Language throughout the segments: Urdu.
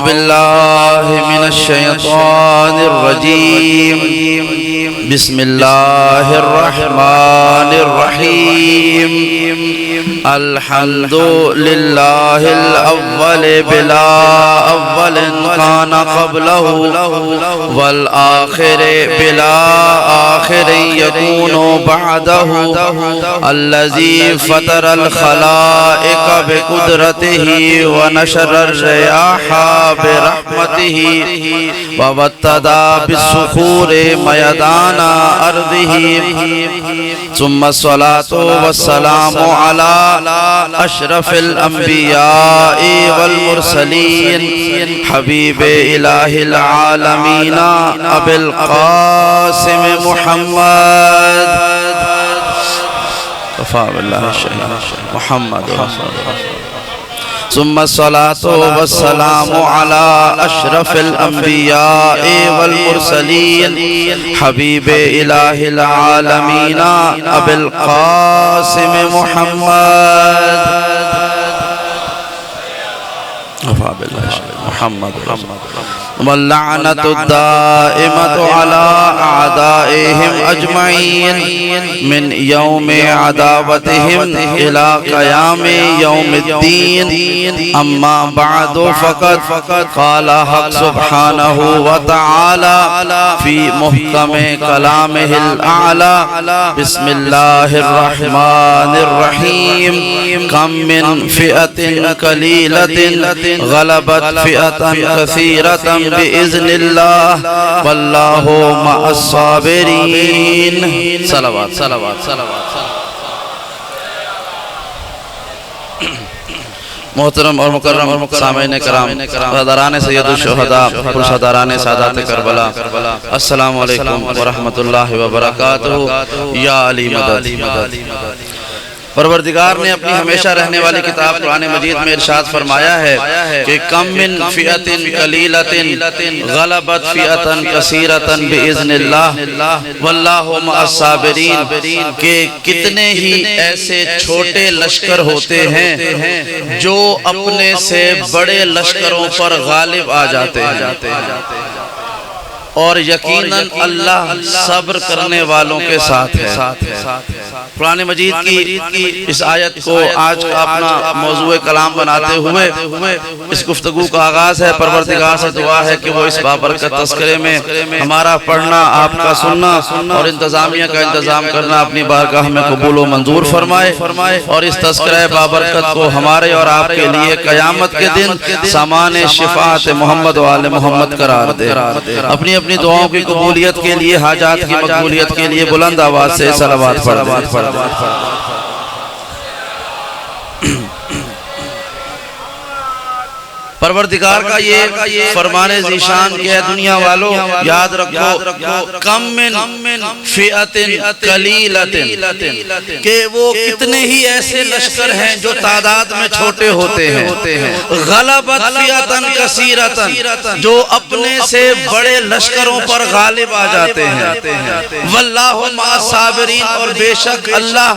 باللہ من الشیطان الرجیم بسم اللہ الرحمن الرحیم الحمد للہ الاول بلا اول کان قبلہ والآخر بلا آخر یکون بعدہ الذی فطر الخلائق بقدرتہ ونشر الریاح برحمته وابتدى بالصخور ميدان أرضه ثم الصلاة والسلام على أشرف الأنبياء والمرسلين حبيب إله العالمين أبي القاسم محمد وفاء بالله الشهيد محمد رسول الله ثم الصلاة والسلام على أشرف الأنبياء والمرسلين حبيب إله العالمين أبي القاسم محمد محمد واللعنة الدائمة على أعدائهم أجمعين من يوم عداوتهم إلى قيام يوم الدين أما بعد فقد قال حق سبحانه وتعالى في محكم كلامه الأعلى بسم الله الرحمن الرحيم كم من فئة قليلة غلبت فئة كثيرة بإذن الله والله مع الصابرين صلوات صلوات صلوات محترم اور مکرم سامعین کرام حضران سید الشہداء پرشہداران سادات کربلا السلام علیکم ورحمت اللہ وبرکاتہ یا علی مدد پروردگار نے اپنی ہمیشہ رہنے والی کتاب قرآن مجید میں ارشاد فرمایا ہے کہ کم من فئت قلیلت غلبت فئتا کثیرتا بإذن اللہ واللہ مع الصابرین کہ کتنے ہی ایسے چھوٹے لشکر ہوتے ہیں جو اپنے سے بڑے لشکروں پر غالب آ جاتے ہیں اور یقیناً اللہ صبر کرنے والوں کے ساتھ ہے۔ قرآن مجید کی اس آیت کو آج کا اپنا موضوع کلام بناتے ہوئے اس گفتگو کا آغاز ہے۔ پروردگار سے دعا ہے کہ وہ اس بابرکت تذکرے میں ہمارا پڑھنا، آپ کا سننا اور انتظامیہ کا انتظام کرنا اپنی بارگاہ میں قبول و منظور فرمائے اور اس تذکرہ بابرکت کو ہمارے اور آپ کے لیے قیامت کے دن سامان شفاعت محمد و آل محمد قرار دے۔ اپنی دعاؤں کی قبولیت کے لیے، حاجات کی مقبولیت کے لیے بلند آواز سے صلوات پڑھ پروردگار کا یہ فرمان ذیشان کہ ہے دنیا والوں یاد رکھو کم من فئت قلیلت کہ وہ کتنے ہی ایسے لشکر ہیں جو تعداد میں چھوٹے ہوتے ہیں، غلبت فئتا کثیرتا جو اپنے سے بڑے لشکروں پر غالب آ جاتے ہیں، واللہ مع الصابرین اور بے شک اللہ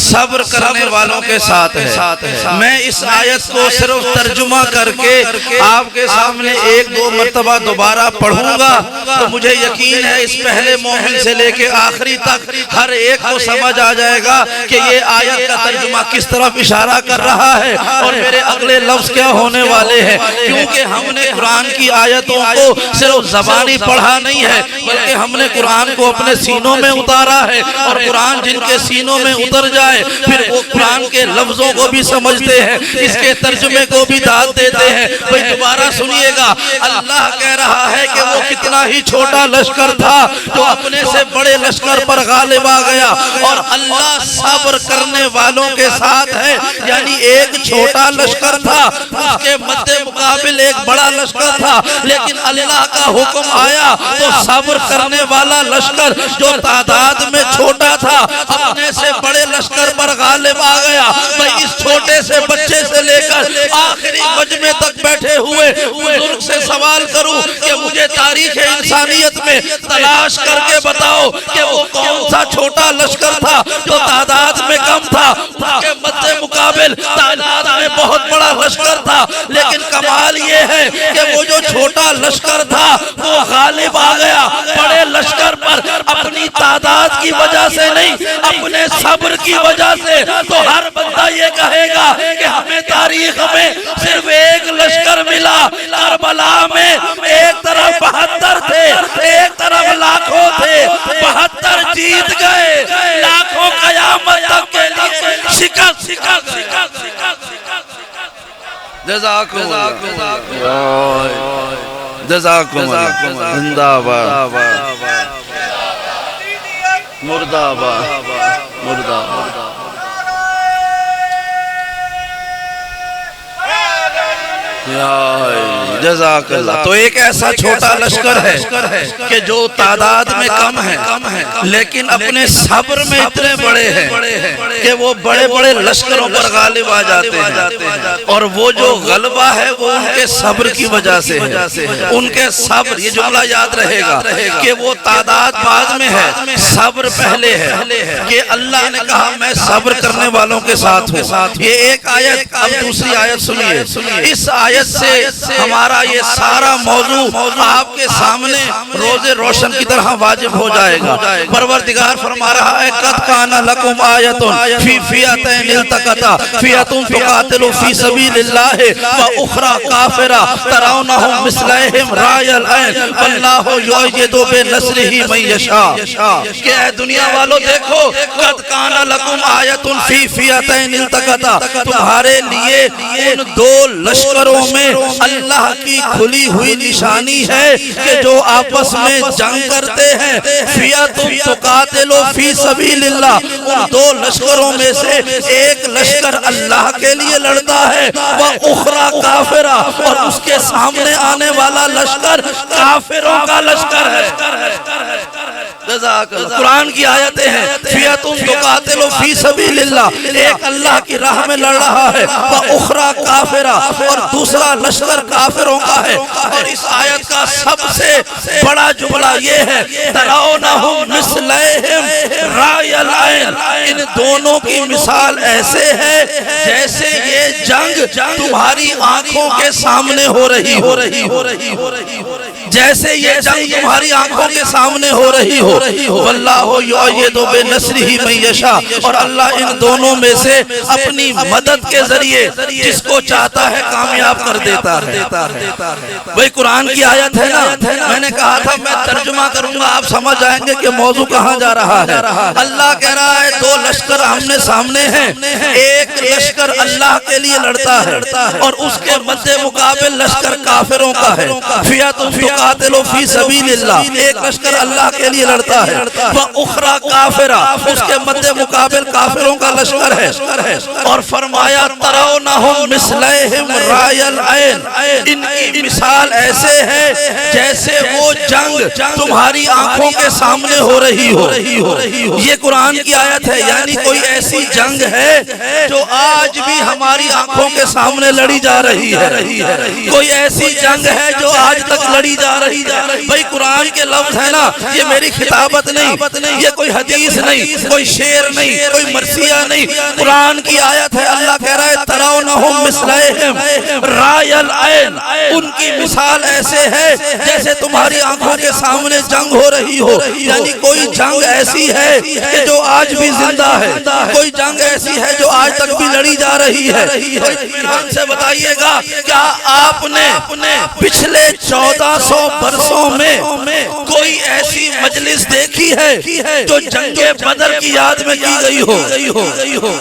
صبر کرنے والوں کے ساتھ ہے۔ میں اس آیت کو صرف ترجمہ کر کے آپ کے سامنے ایک دو مرتبہ دوبارہ پڑھوں گا تو مجھے یقین ہے اس پہلے مومن سے لے کے آخری تک ہر ایک کو سمجھ آ جائے گا کہ یہ آیت کا ترجمہ کس طرف اشارہ کر رہا ہے اور میرے اگلے لفظ کیا ہونے والے ہیں، کیونکہ ہم نے قرآن کی آیتوں کو صرف زبانی پڑھا نہیں ہے بلکہ ہم نے قرآن کو اپنے سینوں میں اتارا ہے، اور قرآن جن کے سینوں میں اتر جائے پھر وہ قرآن کے لفظوں کو بھی سمجھتے ہیں، اس کے ترجمے کو بھی داد دیتے ہیں۔ دوبارہ سنیے گا، اللہ کہہ رہا ہے کہ وہ کتنا ہی چھوٹا لشکر تھا جو اپنے سے بڑے لشکر پر غالب آ گیا، اور اللہ صبر کرنے والوں کے ساتھ ہے۔ یعنی ایک چھوٹا لشکر تھا، اس کے مد مقابل ایک بڑا لشکر تھا، لیکن اللہ کا حکم آیا تو صبر کرنے والا لشکر جو تعداد میں چھوٹا تھا اپنے سے بڑے لشکر پر غالب آ گیا۔ بھئی اس چھوٹے سے بچے سے لے کر آخری مجمع تک بیٹھے ہوئے بزرگ سے سوال کروں کہ مجھے تاریخ انسانیت میں تلاش کر کے بتاؤ کہ وہ کون سا چھوٹا لشکر تھا جو تعداد میں کم تھا، اس کے مد مقابل تعداد میں بہت بڑا لشکر تھا، لیکن کمال یہ ہے کہ وہ جو چھوٹا لشکر تھا وہ غالب آ گیا بڑے لشکر پر، اپنی تعداد کی وجہ سے نہیں، اپنے صبر کی وجہ سے۔ تو ہر بندہ یہ کہے گا کہ ہمیں تاریخ میں صرف ایک لشکر ملا، کربلا میں ایک طرف 72 تھے، ایک طرف لاکھوں تھے، 72 جیت گئے، لاکھوں قیامت تک کے لیے شکست۔ جزاکم اللہ، جزاکم اللہ، زندہ باد، مردہ آباد، مردہ آباد۔ جزاک اللہ۔ تو ایک ایسا چھوٹا لشکر ہے کہ جو تعداد میں کم ہے لیکن اپنے صبر میں اتنے بڑے ہیں کہ وہ بڑے بڑے لشکروں پر غالب آ جاتے ہیں، اور وہ جو غلبہ ہے وہ ان کے صبر کی وجہ سے ہے، ان کے صبر۔ یہ جملہ یاد رہے گا کہ وہ تعداد بعد میں ہے، صبر پہلے ہے، کہ اللہ نے کہا میں صبر کرنے والوں کے ساتھ ہوں۔ یہ ایک آیت، اب دوسری آیت سنیے۔ اس آیت سے ہمارا یہ سارا موضوع آپ کے سامنے روز روشن کی طرح واجب ہو جائے گا۔ پروردگار فرما رہا ہے قد کان لکم آیۃ فی فئتین التقطا فئۃ تقاتل فی سبیل اللہ واخری کافرہ ترونہم مثلہم رأی العین واللہ یؤید بنصرہ من یشاء۔ کہ اے دنیا والو دیکھو، قد کان لکم آیۃ فی فئتین التقطا، تمہارے لیے ان دو لشکروں میں اللہ کی کھلی ہوئی نشانی ہے کہ جو آپس میں جنگ کرتے ہیں۔ فئۃ تقاتل فی سبیل اللہ، ان دو لشکروں میں سے ایک لشکر اللہ کے لیے لڑتا ہے، وَأُخْرَى کافرہ، اور اس کے سامنے آنے والا لشکر کافروں کا لشکر ہے۔ قرآن کی آیتیں ہیں، فئۃ تقاتل فی سبیل اللہ، ایک اللہ کی راہ میں لڑ رہا ہے، وَأُخْرَى کافرہ، اور دوسرا لشکر کافروں کا ہے۔ اور اس آیت کا سب سے بڑا جملہ یہ ہے ترونہم مثلہم رأی العین، ان دونوں کی مثال ایسے ہے جیسے یہ جنگ تمہاری آنکھوں کے سامنے ہو رہی ہو، جیسے یہ جنگ تمہاری آنکھوں کے سامنے ہو رہی ہو۔ واللہ یؤید بنصرہ من یشاء، اور اللہ ان دونوں میں سے اپنی مدد کے ذریعے جس کو چاہتا ہے کامیاب کر دیتا ہے۔ بھئی قرآن کی آیت ہے نا، میں نے کہا تھا میں ترجمہ کروں گا، آپ سمجھ جائیں گے کہ موضوع کہاں جا رہا ہے۔ اللہ کہہ رہا ہے دو لشکر آمنے سامنے ہیں، ایک لشکر اللہ کے لیے لڑتا ہے اور اس کے مد مقابل لشکر کافروں کا ہے۔ فئۃ تقاتل فی سبیل اللہ، ایک لشکر اللہ کے لیے لڑتا ہے، وَأُخْرَى کافرہ، اس کے مد مقابل کافروں کا لشکر ہے۔ اور فرمایا ترونہم مثلہم رأی العین، ان کی مثال ایسے ہے جیسے وہ جنگ تمہاری آنکھوں کے سامنے ہو رہی ہو۔ یہ قرآن کی آیت ہے، یعنی کوئی ایسی جنگ ہے جو آج بھی ہماری آنکھوں کے سامنے لڑی جا رہی ہے، کوئی ایسی جنگ ہے جو آج تک لڑی جا رہی ہے۔ بھئی قرآن کے لفظ ہے نا، یہ میری خطابت نہیں، یہ کوئی حدیث نہیں، کوئی شعر نہیں، کوئی مرثیہ نہیں، قرآن کی آیت ہے۔ اللہ کہہ رہا ہے ترونہم مثلہم رأی العین، ان کی مثال ایسے ہے جیسے تمہاری آنکھوں کے سامنے جنگ ہو رہی ہو، یعنی کوئی جنگ ایسی ہے کہ جو آج بھی زندہ ہے، کوئی جنگ ایسی ہے جو آج تک بھی لڑی جا رہی ہے۔ اطمینان سے بتائیے گا کیا آپ نے پچھلے 1400 برسوں میں کوئی ایسی مجلس دیکھی ہے جو جنگ بدر کی یاد میں کی گئی ہو؟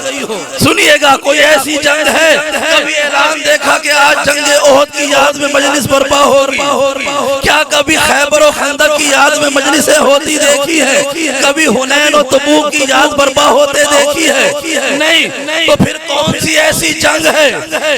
سنیے گا، کوئی ایسی جنگ ہے؟ کبھی اعلان دیکھا کہ آج جنگ احد کی یاد میں مجلس برپا ہو رہی؟ کیا کبھی خیبر و خندق کی یاد میں مجلسیں ہوتی دیکھی ہے؟ کبھی حنین و تبوک کی یاد برپا ہوتے دیکھی ہے؟ نہیں۔ تو پھر کون سی ایسی جنگ ہے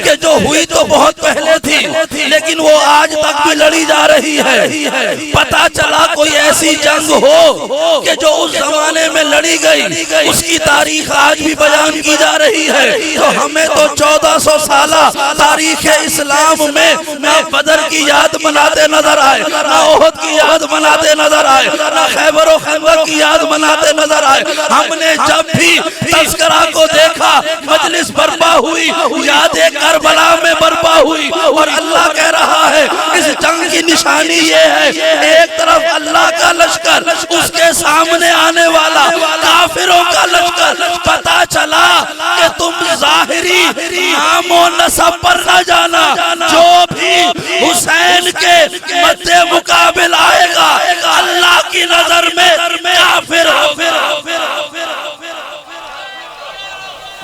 کہ جو ہوئی تو بہت پہلے تھی لیکن وہ آج تک بھی لڑی جا رہی رہی ہے. پتا چلا کوئی ایسی جنگ ہو کہ جو اس زمانے میں لڑی گئی اس کی تاریخ آج بھی بیان کی جا رہی ہے. تو ہمیں تو 1400 سالہ تاریخ اسلام میں نہ بدر کی یاد مناتے نظر آئے، نہ احد کی یاد مناتے نظر آئے، نہ خیبر و خندق کی یاد مناتے نظر آئے. ہم نے جب بھی تذکرہ کو دیکھا مجلس برپا ہوئی، یاد کربلا میں برپا ہوئی، اور اللہ کہہ رہا ہے اس جنگ کی نشانی یہ ہے ایک طرف اللہ کا لشکر، اس کے سامنے آنے والا کافروں کا لشکر. پتا چلا کہ تم ظاہری نام و نسب پر نہ جانا، جو بھی حسین کے مد مقابل آئے گا اللہ کی نظر میں کافر ہوگا.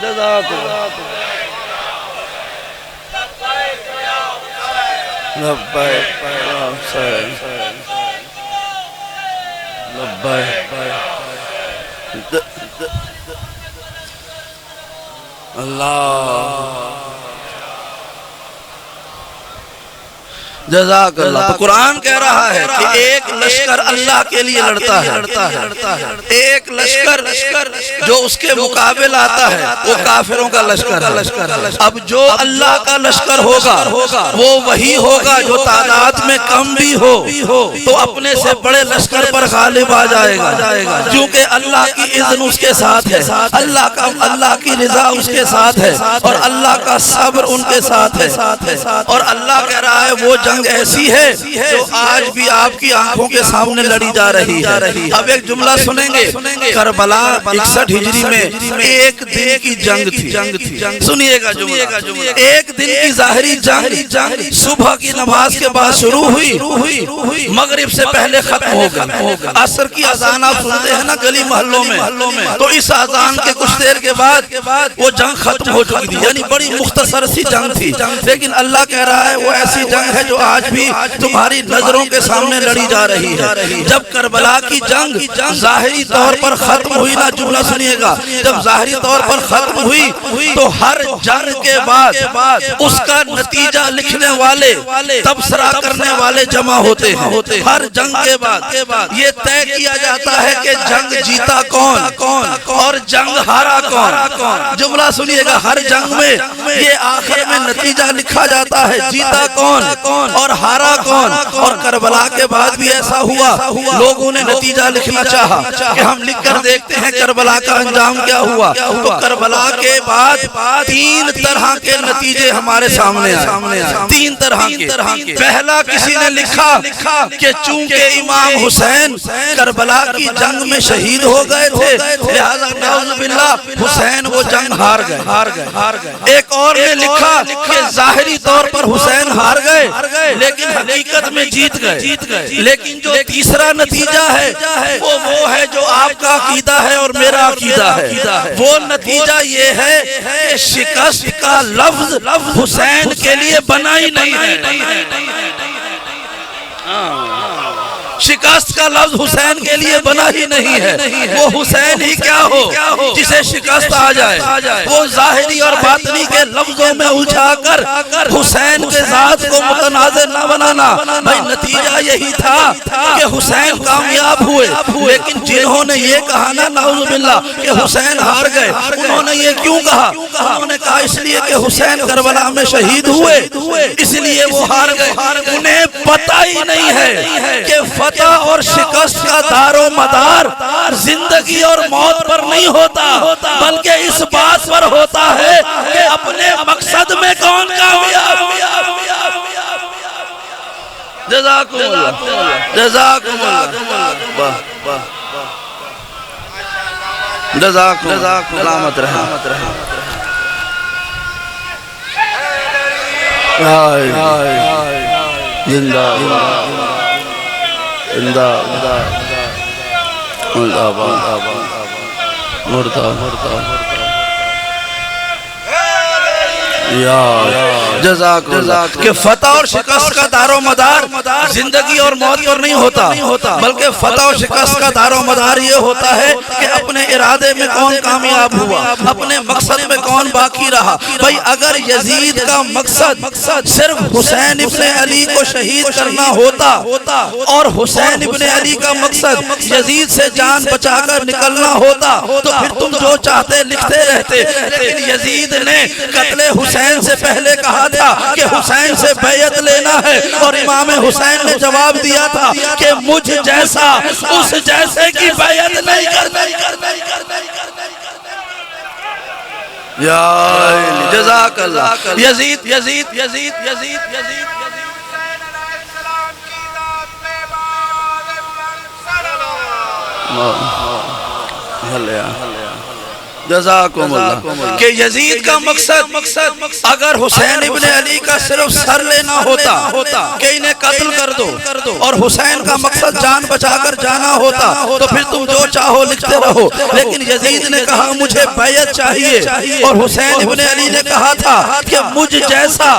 جزاک اللہ. لبیک یا حسین، لبیک اللہ. جزاک اللہ. تو قرآن کہہ رہا ہے کہ ایک لشکر اللہ کے لیے لڑتا ہے، ایک لشکر جو اس کے مقابل آتا ہے وہ کافروں کا لشکر ہے. اب جو اللہ کا لشکر ہوگا وہ وہی ہوگا جو تعداد میں کم بھی ہو تو اپنے سے بڑے لشکر پر غالب آ جائے گا، کیونکہ اللہ کی اذن اس کے ساتھ ہے، اللہ کی رضا اس کے ساتھ ہے، اور اللہ کا صبر ان کے ساتھ ہے. اور اللہ کہہ رہا ہے وہ جنگ ایسی ہے جو آج بھی آپ کی آنکھوں کے سامنے لڑی جا رہی ہے. اب ایک جملہ سنیں گے. کربلا 61 ہجری میں ایک دن کی جنگ تھی. سنیے گا جملہ. ایک دن کی ظاہری جنگ صبح کی نماز کے بعد شروع ہوئی، مغرب سے پہلے ختم ہو گئی. عصر کی اذان آپ سنتے ہیں نا گلی محلوں میں، تو اس اذان کے کچھ دیر کے بعد وہ جنگ ختم ہو چکی تھی. یعنی بڑی مختصر سی جنگ تھی، لیکن اللہ کہہ رہا ہے وہ ایسی جنگ ہے جو آج بھی تمہاری نظروں کے سامنے لڑی جا رہی ہے. جب کربلا کی جنگ ظاہری طور پر ختم ہوئی نا، جملہ سنیے گا، جب ظاہری طور پر ختم ہوئی تو ہر جنگ کے بعد اس کا نتیجہ لکھنے والے، تبصرہ کرنے والے جمع ہوتے ہیں. ہر جنگ کے بعد یہ طے کیا جاتا ہے کہ جنگ جیتا کون اور جنگ ہارا کون. جملہ سنیے گا. ہر جنگ میں یہ آخر میں نتیجہ لکھا جاتا ہے جیتا کون اور ہارا کون. اور کربلا کے بعد بھی ایسا ہوا، لوگوں نے نتیجہ لکھنا چاہا کہ ہم لکھ کر دیکھتے ہیں کربلا کا انجام کیا ہوا. تو کربلا کے بعد 3 طرح کے نتیجے ہمارے سامنے آئے. 3 طرح کے. پہلا کسی نے لکھا کہ چونکہ امام حسین کربلا کی جنگ میں شہید ہو گئے تھے لہذا نعوذ باللہ حسین وہ جنگ ہار گئے. ایک اور نے لکھا کہ ظاہری طور پر حسین ہار گئے لیکن حقیقت میں جیت گئے. لیکن جو تیسرا نتیجہ ہے وہ ہے جو آپ کا عقیدہ ہے اور میرا عقیدہ ہے. وہ نتیجہ یہ ہے کہ شکست کا لفظ حسین کے لیے بنا ہی نہیں ہے. شکست کا لفظ حسین کے لیے بنا ہی نہیں ہے. وہ حسین ہی کیا ہو جسے شکست آ جائے. وہ ظاہری اور باطنی کے لفظوں میں الجھا کر حسین کے ذات کو متنازع نہ بنانا. بھائی نتیجہ یہی تھا کہ حسین کامیاب ہوئے، لیکن جنہوں نے یہ کہا نا نعوذ باللہ کہ حسین ہار گئے، انہوں نے یہ کیوں کہا؟ انہوں نے کہا اس لیے کہ حسین کربلا میں شہید ہوئے اس لیے وہ ہار گئے. انہیں پتہ ہی نہیں ہے کہ فتح اور شکست کا دار و مدار زندگی اور موت پر نہیں ہوتا، بلکہ اس بات پر ہوتا ہے کہ اپنے مقصد میں کون کامیاب. جزاکم اللہ، جزاکم اللہ، جزاکم سلامت رحمت زندہ جزاک اللہ کہ فتح اور شکست کا دار و مدار زندگی اور موت پر نہیں ہوتا، بلکہ فتح اور شکست کا دار و مدار یہ ہوتا ہے کہ اپنے ارادے میں کون کامیاب ہوا، اپنے مقصد میں کون باقی رہا۔ بھئی اگر یزید کا مقصد صرف حسین ابن علی کو شہید کرنا ہوتا اور حسین ابن علی کا مقصد یزید سے جان بچا کر نکلنا ہوتا تو پھر تم جو چاہتے لکھتے رہتے، لیکن یزید نے قتل حسین سے پہلے کہا تھا کہ حسین سے بیعت لینا ہے، اور امام حسین نے جواب دیا تھا کہ مجھ جیسا اس جیسے کی بیعت نہیں کرنی۔ یا جزاک اللہ یزید یزید یزید یزید یزید جزاکم اللہ کہ یزید کا مقصد اگر حسین ابن علی کا صرف سر لینا ہوتا کہ انہیں قتل کر دو، اور حسین کا مقصد جان بچا کر جانا ہوتا تو پھر تم جو چاہو لکھتے رہو، لیکن یزید نے کہا مجھے بیعت چاہیے، اور حسین ابن علی نے کہا تھا کہ مجھ جیسا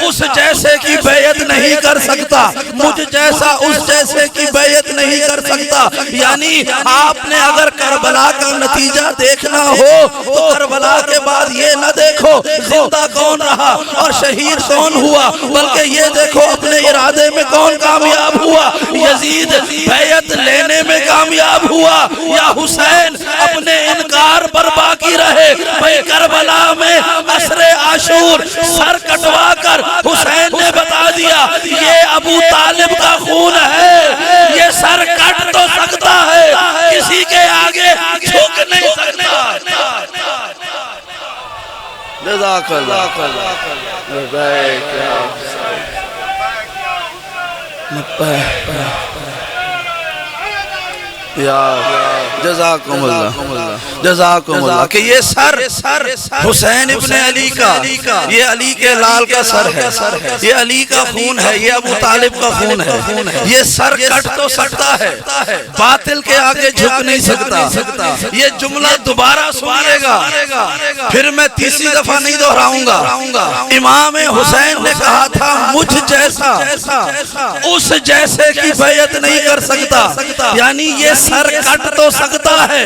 اس جیسے کی بیعت نہیں کر سکتا، مجھ جیسا اس جیسے کی بیعت نہیں کر سکتا۔ یعنی آپ نے اگر کربلا کا نتیجہ دیکھنا ہو تو کربلا کے بعد یہ نہ دیکھو زندہ کون رہا اور شہید کون ہوا، بلکہ یہ دیکھو اپنے ارادے میں کون کامیاب ہوا۔ یزید بیعت لینے میں کامیاب ہوا یا حسین اپنے انکار پر باقی رہے؟ بھئی کربلا میں عصر عاشور سر کٹوا کر حسین نے بتا دیا یہ ابو طالب کا خون ہے، یہ سر کٹ تو سکتا ہے، کسی کے آگے جھک نہیں سکتا۔ جزاک اللہ جزاکم اللہ کہ یہ سر حسین ابن علی کا، یہ علی کے لال کا سر ہے، یہ علی کا خون ہے، یہ ابو طالب کا خون ہے، یہ سر کٹ تو سکتا ہے، باطل کے آگے جھک نہیں سکتا۔ یہ جملہ دوبارہ سنیے گا، پھر میں تیسری دفعہ نہیں دہراؤں گا۔ امام حسین نے کہا تھا مجھ جیسا اس جیسے کی بیعت نہیں کر سکتا، یعنی یہ سر کٹ تو سکتا ہے،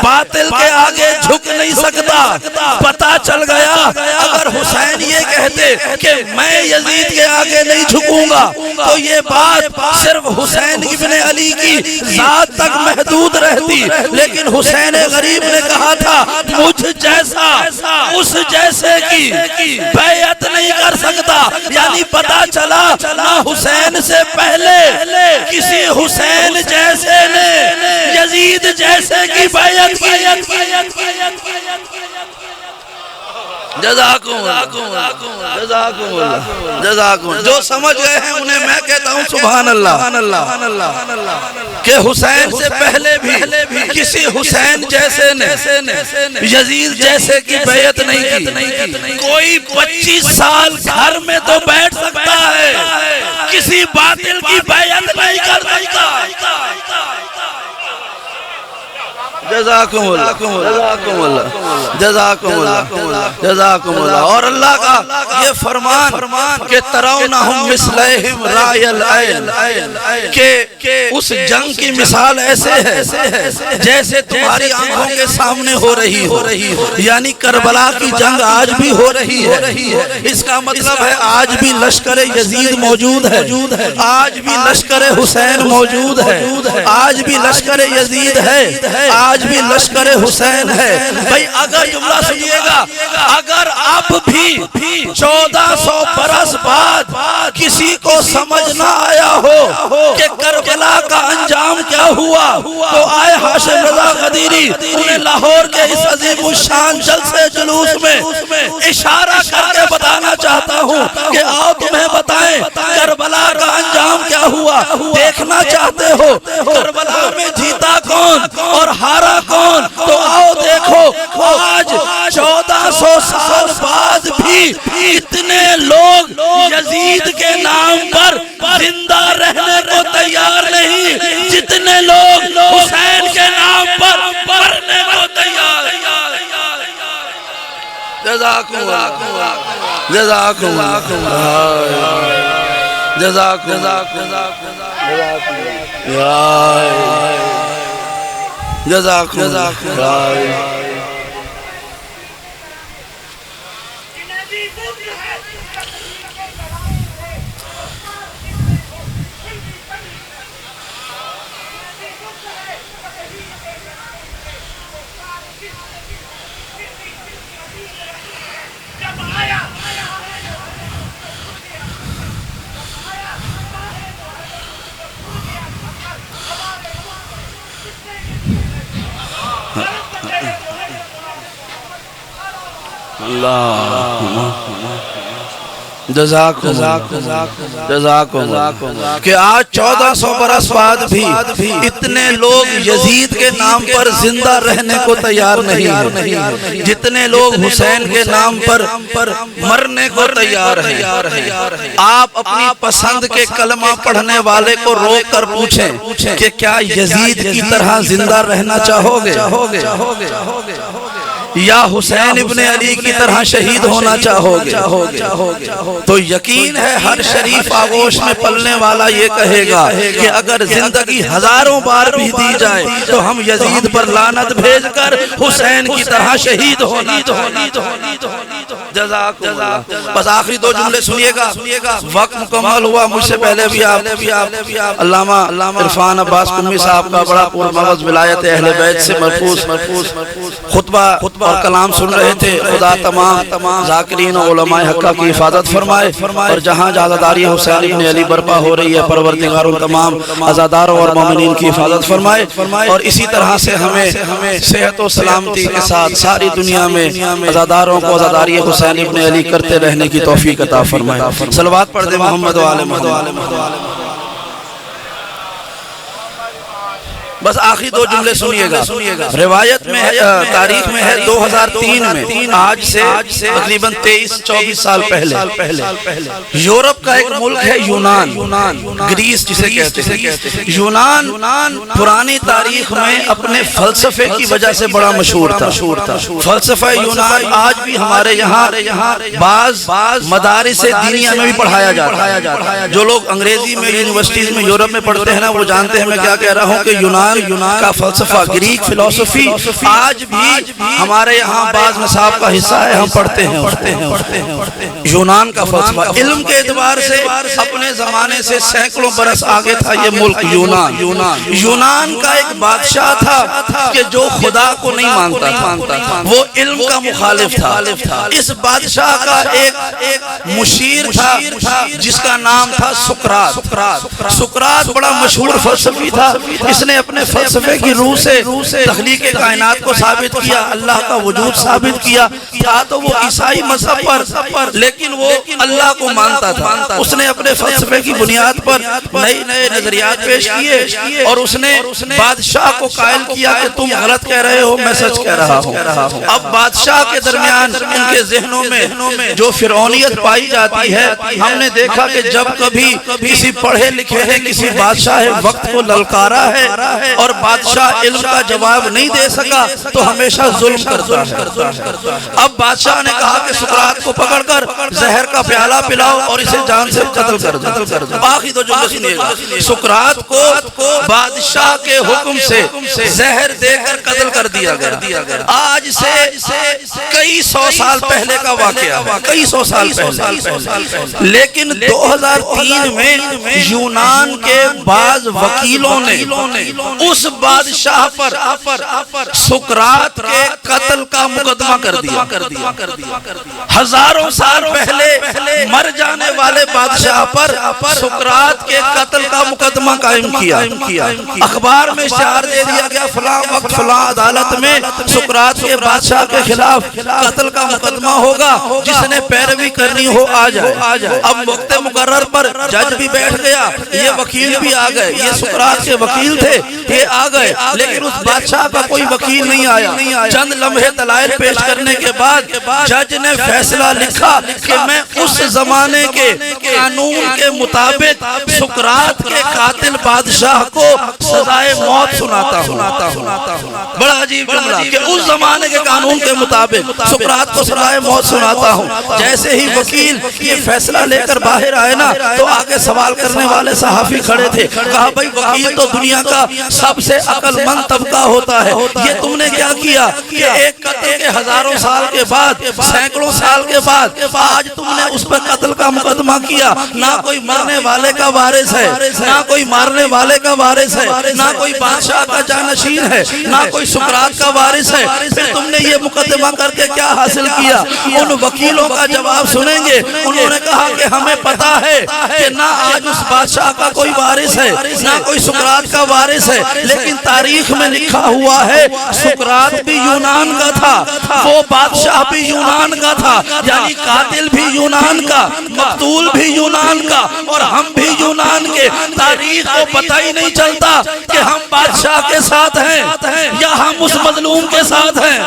باطل کے آگے جھک نہیں سکتا۔ پتا چل گیا اگر حسین یہ کہتے کہ میں یزید کے آگے نہیں جھکوں گا تو یہ بات صرف حسین ابن علی کی ذات تک محدود رہتی، لیکن حسین غریب نے کہا تھا مجھ جیسا اس جیسے کی بیعت نہیں کر سکتا، یعنی پتا چلا نہ حسین سے پہلے کسی حسین جیسے نے یزید جیسے کی بیعت کی۔ جزاکم اللہ جو سمجھ گئے ہیں انہیں میں کہتا ہوں سبحان اللہ کہ حسین سے پہلے بھی کسی حسین جیسے نے یزید جیسے کی بیعت نہیں کی۔ کوئی 25 سال گھر میں تو بیٹھ سکتا ہے، کسی باطل کی بیعت نہیں کر سکتا۔ جزاکم اللہ اور اللہ کا یہ فرمان کہ ترونہم مثلہم رائے العین کہ اس جنگ کی مثال ایسے ہے جیسے تمہاری آنکھوں کے سامنے ہو رہی ہو، یعنی کربلا کی جنگ آج بھی ہو رہی ہے۔ اس کا مطلب ہے آج بھی لشکر یزید موجود ہے، آج بھی لشکر حسین موجود ہے، آج بھی لشکر یزید ہے، آج بھی لشکر حسین ہے۔ بھئی اگر جملہ سنیے گا، اگر اب بھی 1400 برس بعد کسی کو سمجھ نہ آیا ہو کہ کربلا کا انجام کیا ہوا تو آئے ہاشم رضا غدیری انہیں لاہور کے اس عظیم الشان جلسے جلوس میں اشارہ کر کے بتانا چاہتا ہوں کہ آؤ تمہیں بتائیں کربلا کا انجام کیا ہوا۔ دیکھنا چاہتے ہو کربلا میں جیتا کون اور ہارا کون، تو آؤ دیکھو آج 1400 سال بعد بھی اتنے لوگ یزید کے نام پر زندہ رہنے کو تیار نہیں جتنے لوگ حسین کے نام پر مرنے کو تیار۔ جزاکم اللہ جزاکم کہ آج 1400 برس بعد بھی اتنے لوگ یزید کے نام پر زندہ رہنے کو تیار نہیں ہیں، جتنے لوگ حسین کے نام پر مرنے کو تیار ہیں۔ آپ اپنی پسند کے کلمہ پڑھنے والے کو روک کر پوچھیں کہ کیا یزید کی طرح زندہ رہنا چاہو گے یا حسین ابن علی کی طرح شہید ہونا چاہو گے؟ تو یقین ہے ہر شریف آغوش میں پلنے والا یہ کہے گا کہ اگر زندگی ہزاروں بار بھی دی جائے تو ہم یزید پر لعنت بھیج کر حسین کی طرح شہید ہونا جزاک اللہ۔ بس آخری دو جملے سنیے گا، وقت مکمل ہوا۔ مجھ سے پہلے بھی آپ علامہ عرفان عباس قمی صاحب کا بڑا پرمغز ولایت اہل بیت سے محفوظ خطبہ اور کلام سن رہے تھے۔ خدا تمام ذاکرین و علماء حقہ کی حفاظت فرمائے، اور جہاں عزاداری حسین ابن علی برپا ہو رہی ہے پروردگار تمام عزاداروں اور مومنین کی حفاظت فرمائے، اور اسی طرح سے ہمیں صحت و سلامتی کے ساتھ ساری دنیا میں عزاداروں کو عزاداری حسین ابن علی کرتے رہنے کی توفیق عطا فرمائے۔ صلوات پڑھ دے محمد و آل محمد۔ بس آخری دو جملے سنیے گا۔ روایت میں ہے، تاریخ میں ہے 2003 میں، آج سے تقریباً 23-24 سال پہلے یورپ کا ایک ملک ہے یونان، گریس جسے کہتے ہیں۔ یونان پرانی تاریخ میں اپنے فلسفے کی وجہ سے بڑا مشہور تھا۔ فلسفہ یونان آج بھی ہمارے یہاں بعض مدارس دینیہ میں بھی پڑھایا جاتا ہے۔ جو لوگ انگریزی میں یونیورسٹیز میں یورپ میں پڑھتے ہیں نا، وہ جانتے ہیں میں کیا کہہ رہا ہوں کہ یونان کا فلسفہ، گریک فلسفی آج بھی ہمارے یہاں بعض نصاب کا حصہ ہے، ہم پڑھتے ہیں۔ یونان کا فلسفہ علم کے اعتبار سے اپنے زمانے سے سینکڑوں برس آگے تھا یہ ملک یونان کا ایک بادشاہ تھا کہ جو خدا کو نہیں مانتا تھا، وہ علم کا مخالف تھا۔ اس بادشاہ کا ایک مشیر تھا جس کا نام تھا سقراط بڑا مشہور فلسفی تھا۔ اس نے اپنے فلسفے کی روح سے تخلیق کائنات کو ثابت کیا، اللہ کا وجود ثابت کیا۔ تھا تو وہ عیسائی مذہب پر، لیکن وہ اللہ کو مانتا تھا۔ اس نے اپنے فلسفے کی بنیاد پر نئے نظریات پیش کیے، اور اس نے بادشاہ کو قائل کیا کہ تم غلط کہہ رہے ہو، میں سچ کہہ رہا ہوں۔ اب بادشاہ کے درمیان ان کے ذہنوں میں جو فرعونیت پائی جاتی ہے، ہم نے دیکھا کہ جب کبھی کسی پڑھے لکھے نے کسی بادشاہ وقت کو للکارا ہے اور بادشاہ علم کا جواب نہیں دے سکا تو ہمیشہ ظلم کرتا ہے۔ اب بادشاہ نے کہا کہ سقراط کو پکڑ کر زہر کا پیالہ پلاؤ اور اسے جان سے قتل کر دو۔ آخری دو جملے سنیے گا۔ سقراط کو بادشاہ کے حکم سے زہر دے کر قتل کر دیا گیا۔ آج سے کئی سو سال پہلے کا واقعہ، کئی سو سال پہلے، لیکن 2003 میں یونان کے بعض وکیلوں نے اس بادشاہ پر سقراط کے قتل کا مقدمہ کر دیا۔ ہزاروں سال پہلے مر جانے والے بادشاہ پر سقراط کے قتل کا مقدمہ قائم کیا۔ اخبار میں اشتہار دے دیا گیا فلاں وقت فلاں عدالت میں سقراط کے بادشاہ کے خلاف قتل کا مقدمہ ہوگا، جس نے پیروی کرنی ہو آ جائے۔ اب وقت مقرر پر جج بھی بیٹھ گیا، یہ وکیل بھی آ گئے، یہ سقراط کے وکیل تھے۔ یہ آ گئے، لیکن اس بادشاہ کا کوئی وکیل نہیں آیا۔ چند لمحے دلائل پیش کرنے کے بعد جج نے فیصلہ لکھا کہ میں اس زمانے کے قانون کے مطابق سقراط کے قاتل بادشاہ کو سزائے موت سناتا ہوں۔ بڑا عجیب جملہ کہ اس زمانے کے قانون کے مطابق سقراط کو سزائے موت سناتا ہوں۔ جیسے ہی وکیل یہ فیصلہ لے کر باہر آئے نا تو آگے سوال کرنے والے صحافی کھڑے تھے۔ کہا بھائی وکیل تو دنیا کا سب سے عقل مند طبقہ ہوتا ہے، یہ تم نے کیا کیا کہ ایک قتل کے ہزاروں سال کے بعد، سینکڑوں سال کے بعد آج تم نے اس پر قتل کا مقدمہ کیا؟ نہ کوئی مرنے والے کا وارث ہے، نہ کوئی مارنے والے کا وارث ہے، نہ کوئی بادشاہ کا جانشین ہے، نہ کوئی سقراط کا وارث ہے، پھر تم نے یہ مقدمہ کر کے کیا حاصل کیا؟ ان وکیلوں کا جواب سنیں گے۔ انہوں نے کہا کہ ہمیں پتا ہے کہ نہ آج اس بادشاہ کا کوئی وارث ہے، نہ کوئی سقراط کا وارث ہے، لیکن تاریخ میں لکھا ہوا ہے سقراط بھی یونان کا تھا، وہ بادشاہ بھی یونان کا تھا، یعنی قاتل بھی یونان کا، مقتول بھی یونان کا، اور ہم بھی یونان کے۔ تاریخ کو پتہ ہی نہیں چلتا کہ ہم بادشاہ کے ساتھ ہیں یا ہم اس مظلوم کے ساتھ ہیں۔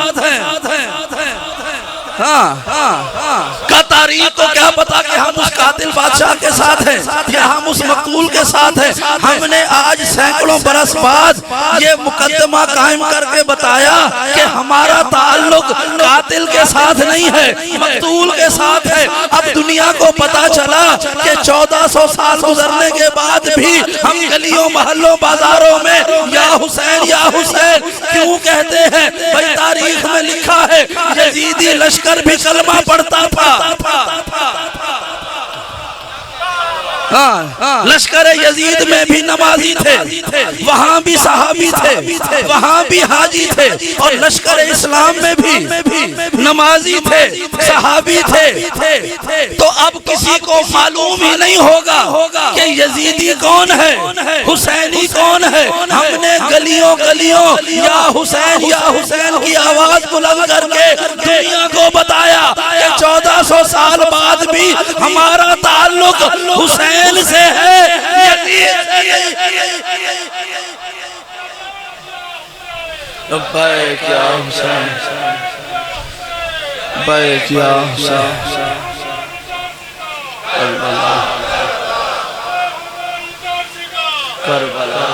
کا تاریخ کو کیا پتا کہ ہم اس قاتل بادشاہ کے ساتھ ہیں یا ہم اس مقتول کے ساتھ ہیں؟ ہم نے آج سینکڑوں برس بعد یہ مقدمہ قائم کر کے بتایا کہ ہمارا تعلق قاتل کے ساتھ نہیں ہے، مقتول کے ساتھ ہے۔ اب دنیا کو پتا چلا کہ 1400 سال گزرنے کے بعد بھی ہم گلیوں محلوں بازاروں میں یا حسین یا حسین کیوں کہتے ہیں؟ بھئی تاریخ میں لکھا ہے یزیدی لشکر بھی کلمہ پڑھتا تھا، لشکر یزید میں بھی نمازی تھے، وہاں بھی صحابی تھے، وہاں بھی حاجی تھے، اور لشکر اسلام میں بھی نمازی تھے، صحابی تھے۔ تو اب کسی کو معلوم ہی نہیں ہوگا کہ یزیدی کون ہے، حسینی کون ہے۔ ہم نے گلیوں گلیوں یا حسین کی آواز بلند کر کے دنیا کو بتایا کہ 1400 سال بعد بھی ہمارا تعلق حسین سے ہے، یزید سے نہیں۔ لبیک یا حسین، لبیک یا حسین، کربلا کربلا۔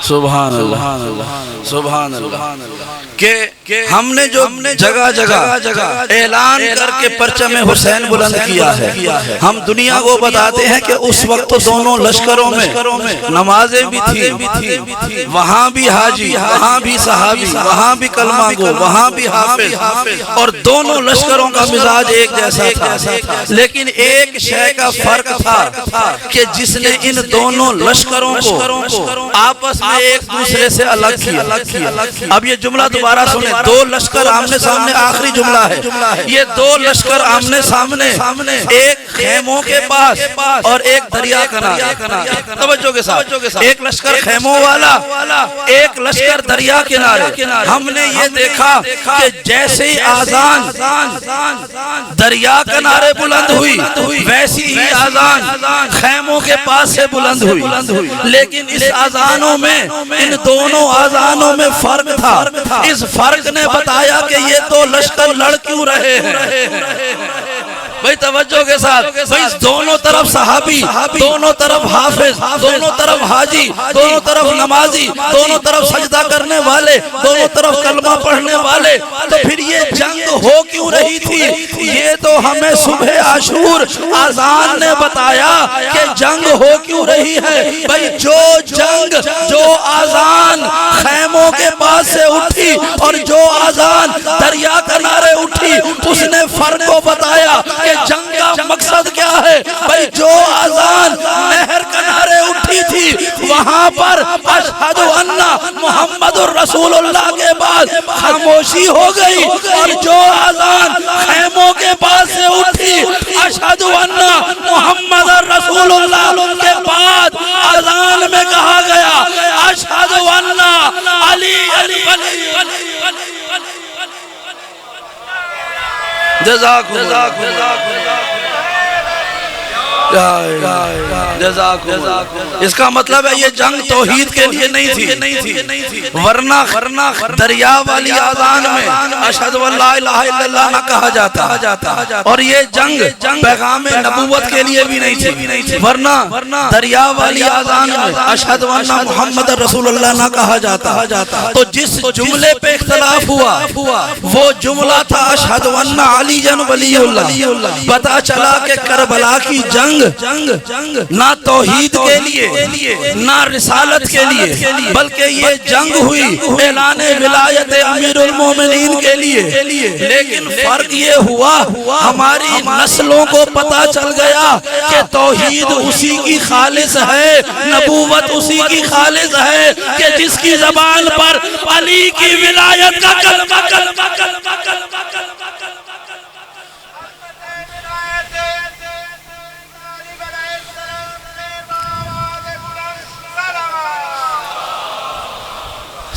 سبحان اللہ، سبحان اللہ، کہ ہم نے جو جگہ جگہ اعلان کر کے پرچم حسین بلند کیا ہے، ہم دنیا کو بتاتے ہیں کہ اس وقت دونوں لشکروں میں نمازیں بھی تھیں، وہاں بھی حاجی، وہاں بھی صحابی، وہاں بھی کلمہ گو، وہاں بھی حافظ، اور دونوں لشکروں کا مزاج ایک جیسا تھا۔ لیکن ایک شے کا فرق تھا کہ جس نے ان دونوں لشکروں کو آپس میں ایک دوسرے سے الگ کیا۔ اب یہ جملہ دوبارہ سنیں، دو لشکر آمنے سامنے، آخری جملہ ہے، یہ دو لشکر آمنے سامنے، ایک خیموں کے پاس اور ایک دریا کنارے۔ توجہ کے ساتھ، ایک لشکر خیموں والا، ایک لشکر دریا کنارے۔ ہم نے یہ دیکھا کہ جیسے ہی آذان دریا کنارے بلند ہوئی، ویسی ہی آذان خیموں کے پاس سے بلند ہوئی، لیکن اس آذانوں میں، ان دونوں آذانوں میں فرق تھا۔ اس فرق نے بتایا کہ یہ دو لشکر لڑ کیوں رہے ہیں۔ بھئی توجہ کے ساتھ، بھئی دونوں طرف صحابی، دونوں طرف حافظ، دونوں طرف حاجی، دونوں طرف نمازی، دونوں طرف سجدہ کرنے والے، دونوں طرف کلمہ پڑھنے والے، تو پھر یہ جنگ ہو کیوں رہی تھی؟ یہ تو ہمیں صبح عاشور آذان نے بتایا کہ جنگ ہو کیوں رہی ہے۔ بھئی جو جنگ، جو آذان خیموں کے پاس سے اٹھی اور جو آذان دریا کنارے اٹھی، اس نے فرق کو بتایا کہ جنگ کا مقصد کیا ہے۔ بھئی جو آذان نہر کنارے اٹھی تھی، وہاں پر اشہد ان محمد الرسول اللہ کے بعد خاموشی ہو گئی، اور جو آذان خیموں کے پاس سے اٹھی، اشہد ان محمد الرسول اللہ کے بعد آذان میں کہا گیا جزاکم اس کا مطلب ہے یہ جنگ توحید کے لیے نہیں تھی، ورنہ دریا والی آذان میں اشہد ان لا الہ الا اللہ نہ کہا جاتا، اور یہ جنگ پیغام نبوت کے لیے بھی نہیں تھی، ورنہ دریا والی آذان میں اشہد ان محمد رسول اللہ نہ کہا جاتا۔ تو جس جملے پہ اختلاف ہوا وہ جملہ تھا اشہد ان علی ولی اللہ۔ پتہ چلا کہ کربلا کی جنگ نہ توحید کے لیے نہ رسالت کے لیے، بلکہ یہ جنگ ہوئی اعلان ولایت امیر المومنین کے لیے۔ لیکن فرق یہ ہوا ہماری نسلوں کو پتہ چل گیا کہ توحید اسی کی خالص ہے، نبوت اسی کی خالص ہے کہ جس کی زبان پر علی کی ولایت کا کلمہ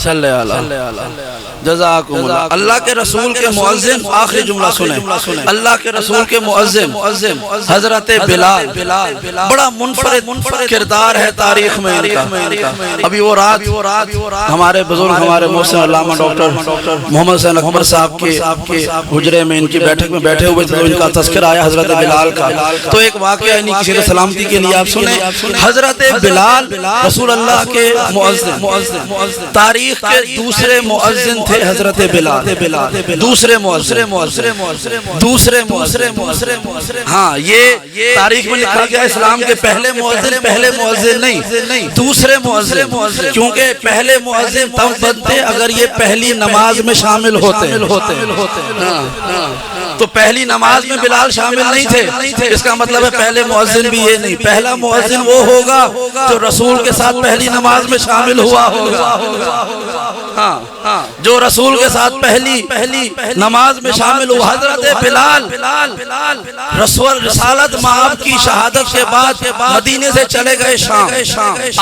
صلی اللہ جزاکم اللہ۔ اللہ کے رسول کے مؤذن آخری جملہ سنیں، اللہ کے رسول کے مؤذن حضرت بلال بڑا منفرد کردار ہے تاریخ میں ان کا۔ ابھی وہ رات ہمارے بزرگ ہمارے محسن علامہ ڈاکٹر محمد حسین اکبر صاحب کے حجرے میں ان کی بیٹھک میں بیٹھے ہوئے تھے، تو ان کا تذکرہ آیا حضرت بلال کا۔ تو ایک واقعہ نہیں کسی کی سلامتی کے لیے آپ سنیں، حضرت بلال رسول اللہ کے مؤذن، تاریخ کے دوسرے مؤذن تھے حضرت بلال، دوسرے ہاں یہ تاریخ میں لکھا گیا اسلام کے پہلے مؤذن نہیں، دوسرے مؤذن، کیونکہ پہلے مؤذن تب بنتے اگر یہ پہلی نماز میں شامل ہوتے، تو پہلی نماز میں بلال شامل نہیں تھے، اس کا مطلب ہے پہلے مؤذن بھی یہ نہیں، پہلا مؤذن وہ ہوگا جو رسول کے ساتھ پہلی نماز میں شامل ہوا ہوگا، جو رسول کے ساتھ پہلی نماز میں شامل ہوا۔ حضرت بلال رسالت مآب کی شہادت کے بعد مدینے سے چلے گئے شام،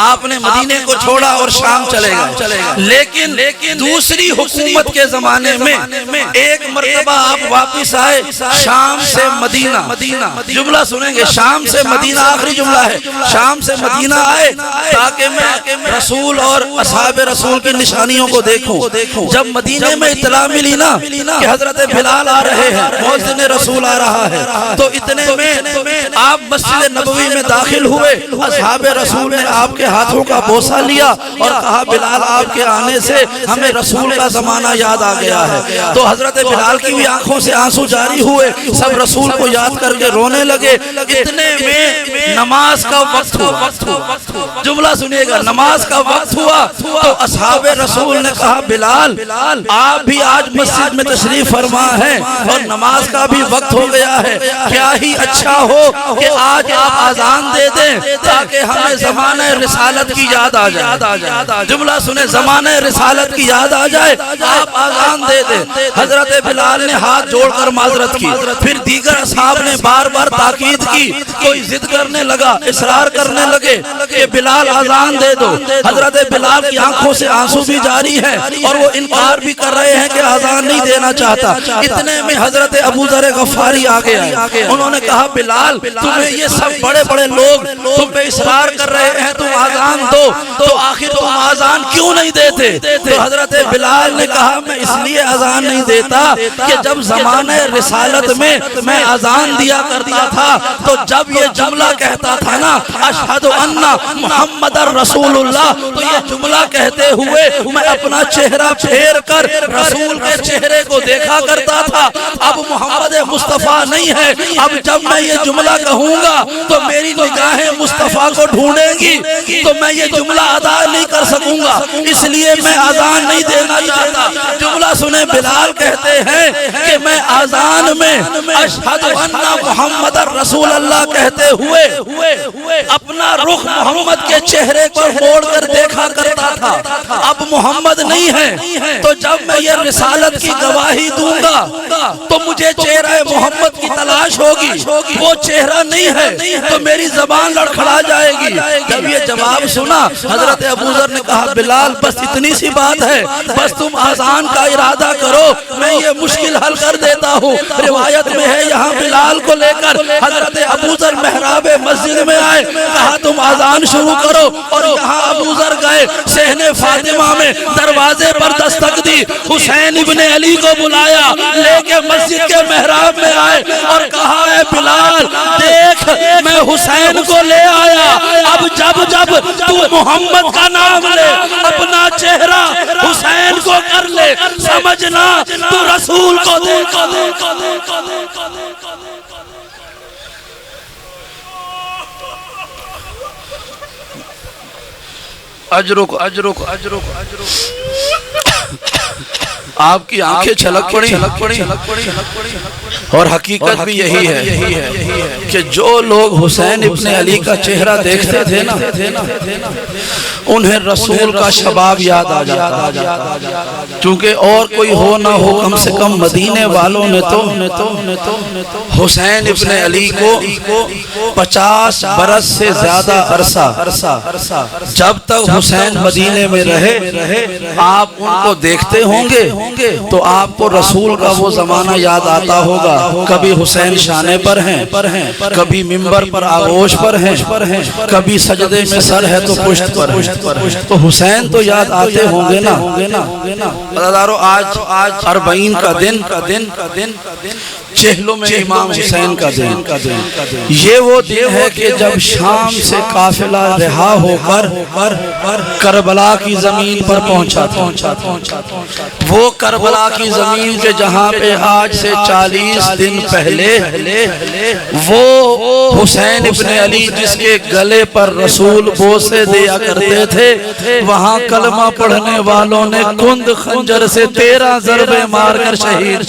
آپ نے مدینے کو چھوڑا اور شام چلے گئے، لیکن دوسری حکومت کے زمانے میں ایک مرتبہ آپ واپس آئے شام سے مدینہ، جملہ سنیں گے، شام سے مدینہ آخری جملہ ہے، شام سے مدینہ آئے تاکہ میں رسول اور اصحاب رسول کی نشانیوں کو دیکھوں۔ جب مدینے میں اطلاع ملی نا کہ حضرت بلال آ رہے ہیں، مؤذن رسول آ رہا ہے، تو اتنے میں آپ مسجد نبوی میں داخل ہوئے، اصحاب رسول نے آپ کے ہاتھوں کا بوسہ لیا اور کہا بلال آپ کے آنے سے ہمیں رسول کا زمانہ یاد آ گیا ہے۔ تو حضرت بلال کی بھی آنکھوں سے آنسو جاری ہوئے، سب رسول کو یاد کر کے رونے لگے۔ اتنے میں نماز کا وقت ہوا، جملہ سنیے گا، نماز کا وقت ہوا تو اصحاب رسول نے کہا بلال آپ بھی آج مسجد میں تشریف فرما ہے اور نماز کا بھی وقت ہو گیا ہے، کیا ہی اچھا ہو کہ آج آپ آذان دے دیں تاکہ ہمیں زمانہ رسالت کی یاد آ جائے۔ جملہ سنیں، زمانہ رسالت کی یاد آ جائے، آپ آذان دے دیں۔ حضرت بلال نے ہاتھ جوڑ کر معذرت کی، پھر دیگر اصحاب نے بار بار تاکید کی، کوئی ضد کرنے لگا، اصرار کرنے لگے کہ بلال آذان دے دو۔ حضرت بلال کی آنکھوں سے آنسو بھی جاری ہے اور وہ انکار بھی کر رہے ہیں کہ آذان نہیں دینا چاہتا۔ اتنے میں حضرت ابو ذر غفاری آگے آئے، انہوں نے کہا بلال تمہیں یہ سب بڑے بڑے لوگ تم پہ اصرار کر رہے ہیں تم آذان دو، تو آخر تم آذان کیوں نہیں دیتے؟ تو حضرت بلال نے کہا میں اس لیے آذان نہیں دیتا کہ جب زمانہ رسالت میں میں آذان دیا کرتا تھا تو جب یہ جملہ کہتا تھا نا اشہد ان محمد رسول اللہ، تو یہ جملہ کہتے ہوئے میں اپنا چہرہ پھیر کر رسول کے چہرے کو دیکھا کرتا تھا۔ اب محمد مصطفیٰ نہیں ہے، اب جب میں یہ جملہ کہوں گا تو میری نگاہیں مصطفیٰ کو ڈھونڈیں گی تو میں یہ جملہ ادا نہیں کر سکوں گا، اس لیے میں آذان نہیں دینا چاہتا۔ جملہ سنیں، بلال کہتے ہیں کہ میں آذان میں اشہد ان محمد رسول اللہ کہتے ہوئے اپنا رخ محمد کے چہرے پر موڑ کر دیکھا کرتا تھا۔ اب محمد نہیں ہے تو جب میں یہ رسالت کی گواہی دوں گا تو مجھے چہرہ محمد کی تلاش ہوگی، وہ چہرہ نہیں ہے تو میری زبان لڑکھڑا جائے گی۔ جب یہ جواب سنا، حضرت ابوذر نے کہا بلال بس اتنی سی بات ہے، بس تم آذان کا ارادہ کرو، میں یہ مشکل حل کر دیتا ہوں۔ روایت میں ہے یہاں بلال کو لے کر حضرت ابوذر محراب مسجد میں آئے، کہا تم آذان شروع کرو، اور یہاں ابوذر گئے صحن فاطمہ میں دروازے پر دستک دی، حسین ابن علی کو بلایا، لے کے مسجد کے محراب میں آئے اور کہا اے بلال دیکھ میں حسین کو لے آیا، اب جب جب تو محمد کا نام لے اپنا چہرہ حسین کو کر لے، سمجھنا تو رسول کو دیکھ۔ اجرک آپ کی آنکھیں چھلک پڑی، اور حقیقت بھی یہی ہے کہ جو لوگ حسین ابن علی کا چہرہ دیکھتے تھے نا انہیں رسول کا شباب یاد آ جاتا، چونکہ اور کوئی ہو نہ ہو کم سے کم مدینے والوں نے تو حسین ابن علی کو 50 برس سے زیادہ عرصہ جب تک حسین مدینے میں رہے آپ ان کو دیکھتے ہوں گے تو آپ کو رسول کا وہ زمانہ یاد آتا ہوگا، کبھی حسین شانے پر ہیں، کبھی منبر پر آغوش پر ہیں، کبھی سجدے میں سر ہے تو پشت پر ہیں، تو حسین تو یاد آتے ہوں گے نا۔ برادرو آج 40 کا دن چہلوں میں امام حسین کا دن، یہ وہ دن ہے کہ جب شام سے قافلہ رہا ہو کر کربلا کی زمین پر پہنچا تھا، وہ کربلا کی زمین کے جہاں پہ آج سے 40 دن پہلے وہ حسین ابن علی جس کے گلے پر رسول بوسے دیا کرتے تھے، وہاں کلمہ پڑھنے والوں نے کند خنجر سے 13 ضربے مار کر شہید۔